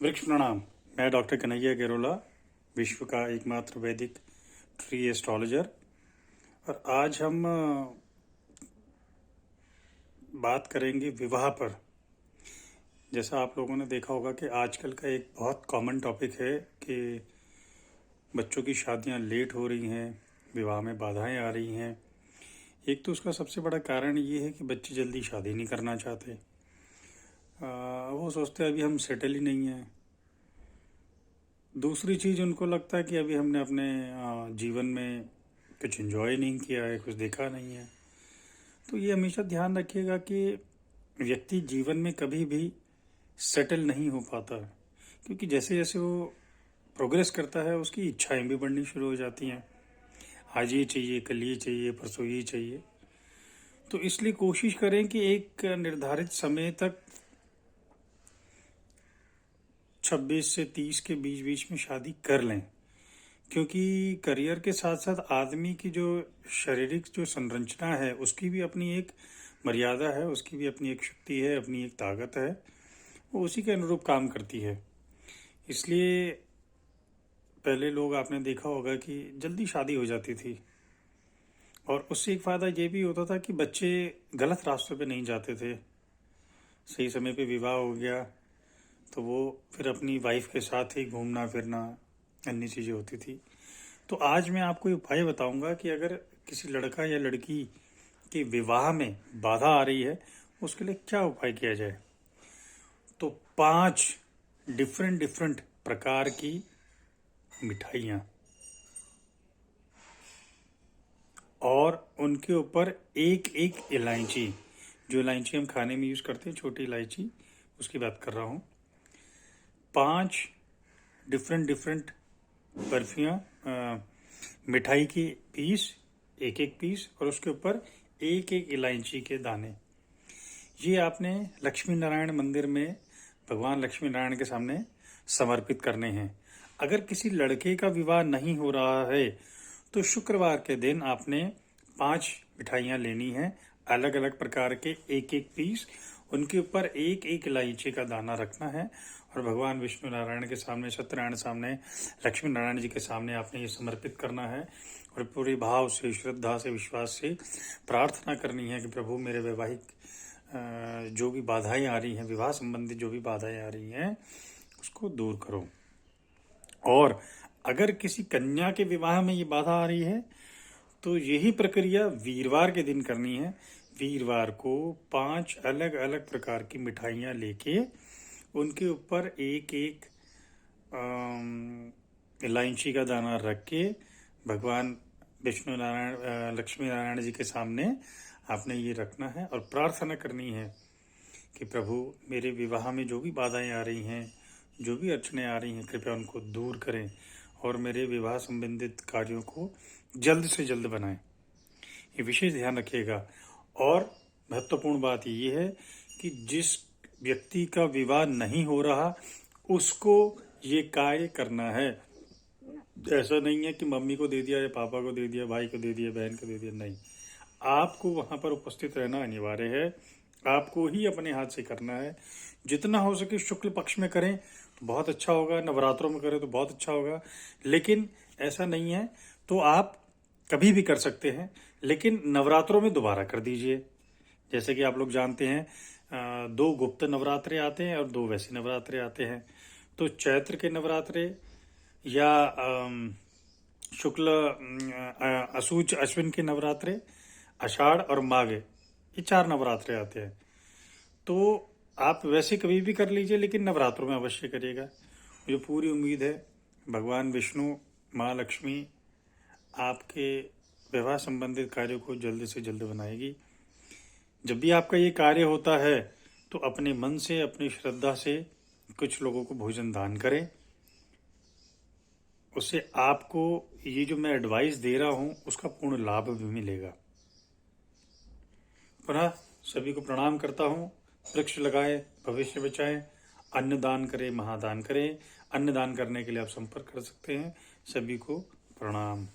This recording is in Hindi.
वृक्ष प्रणाम। मैं डॉक्टर कन्हैया गेरोला, विश्व का एकमात्र वैदिक ट्री एस्ट्रोलॉजर। और आज हम बात करेंगे विवाह पर। जैसा आप लोगों ने देखा होगा कि आजकल का एक बहुत कॉमन टॉपिक है कि बच्चों की शादियां लेट हो रही हैं, विवाह में बाधाएं आ रही हैं। एक तो उसका सबसे बड़ा कारण ये है कि बच्चे जल्दी शादी नहीं करना चाहते। वो सोचते हैं अभी हम सेटल ही नहीं हैं। दूसरी चीज़, उनको लगता है कि अभी हमने अपने जीवन में कुछ एंजॉय नहीं किया है, कुछ देखा नहीं है। तो ये हमेशा ध्यान रखिएगा कि व्यक्ति जीवन में कभी भी सेटल नहीं हो पाता, क्योंकि जैसे जैसे वो प्रोग्रेस करता है उसकी इच्छाएं भी बढ़नी शुरू हो जाती हैं। आज ये चाहिए, कल ये चाहिए, परसों ये चाहिए। तो इसलिए कोशिश करें कि एक निर्धारित समय तक 26 से 30 के बीच बीच में शादी कर लें, क्योंकि करियर के साथ साथ आदमी की जो शारीरिक जो संरचना है उसकी भी अपनी एक मर्यादा है, उसकी भी अपनी एक शक्ति है, अपनी एक ताकत है, वो उसी के अनुरूप काम करती है। इसलिए पहले लोग, आपने देखा होगा कि जल्दी शादी हो जाती थी, और उससे एक फ़ायदा ये भी होता था कि बच्चे गलत रास्ते पे नहीं जाते थे। सही समय पे विवाह हो गया तो वो फिर अपनी वाइफ के साथ ही घूमना फिरना, अन्य चीज़ें होती थी। तो आज मैं आपको एक उपाय बताऊंगा कि अगर किसी लड़का या लड़की के विवाह में बाधा आ रही है, उसके लिए क्या उपाय किया जाए। तो 5 डिफरेंट प्रकार की मिठाइयाँ और उनके ऊपर एक एक इलायची, जो इलायची हम खाने में यूज़ करते हैं, छोटी इलायची, उसकी बात कर रहा हूँ। 5 डिफरेंट बर्फियाँ, मिठाई की पीस, एक एक पीस, और उसके ऊपर एक एक इलायची के दाने। ये आपने लक्ष्मी नारायण मंदिर में भगवान लक्ष्मी नारायण के सामने समर्पित करने हैं। अगर किसी लड़के का विवाह नहीं हो रहा है तो शुक्रवार के दिन आपने 5 मिठाइयाँ लेनी है, अलग अलग प्रकार के एक एक पीस, उनके ऊपर एक एक इलायची का दाना रखना है, और भगवान विष्णु नारायण के सामने, सत्यनारायण सामने, लक्ष्मी नारायण जी के सामने आपने ये समर्पित करना है। और पूरी भाव से, श्रद्धा से, विश्वास से प्रार्थना करनी है कि प्रभु मेरे वैवाहिक जो भी बाधाएं आ रही हैं, विवाह संबंधी जो भी बाधाएं आ रही हैं, उसको दूर करो। और अगर किसी कन्या के विवाह में ये बाधा आ रही है तो यही प्रक्रिया वीरवार के दिन करनी है। वीरवार को 5 अलग अलग प्रकार की मिठाइयाँ लेके उनके ऊपर एक एक इलायची का दाना रख के भगवान विष्णु नारायण, लक्ष्मी नारायण जी के सामने आपने ये रखना है, और प्रार्थना करनी है कि प्रभु मेरे विवाह में जो भी बाधाएं आ रही हैं, जो भी अड़चनें आ रही हैं, कृपया उनको दूर करें और मेरे विवाह संबंधित कार्यों को जल्द से जल्द बनाएं। ये विशेष ध्यान रखिएगा। और महत्वपूर्ण बात ये है कि जिस व्यक्ति का विवाह नहीं हो रहा उसको ये कार्य करना है। ऐसा नहीं है कि मम्मी को दे दिया या पापा को दे दिया, भाई को दे दिया, बहन को दे दिया, नहीं। आपको वहां पर उपस्थित रहना अनिवार्य है, आपको ही अपने हाथ से करना है। जितना हो सके शुक्ल पक्ष में करें तो बहुत अच्छा होगा, नवरात्रों में करें तो बहुत अच्छा होगा। लेकिन ऐसा नहीं है तो आप कभी भी कर सकते हैं, लेकिन नवरात्रों में दोबारा कर दीजिए। जैसे कि आप लोग जानते हैं 2 गुप्त नवरात्रे आते हैं और 2 वैसे नवरात्रे आते हैं। तो चैत्र के नवरात्रे या शुक्ल अशुच अश्विन के नवरात्रे, आषाढ़ और माघ, ये 4 नवरात्रे आते हैं। तो आप वैसे कभी भी कर लीजिए, लेकिन नवरात्रों में अवश्य करिएगा। मुझे पूरी उम्मीद है भगवान विष्णु, माँ लक्ष्मी आपके विवाह संबंधित कार्यों को जल्द से जल्द बनाएगी। जब भी आपका ये कार्य होता है तो अपने मन से, अपनी श्रद्धा से कुछ लोगों को भोजन दान करें। उससे आपको ये जो मैं एडवाइस दे रहा हूं उसका पूर्ण लाभ भी मिलेगा। पुनः सभी को प्रणाम करता हूं। वृक्ष लगाएं, भविष्य बचाएं, अन्न दान करें, महादान करें। अन्न दान करने के लिए आप संपर्क कर सकते हैं। सभी को प्रणाम।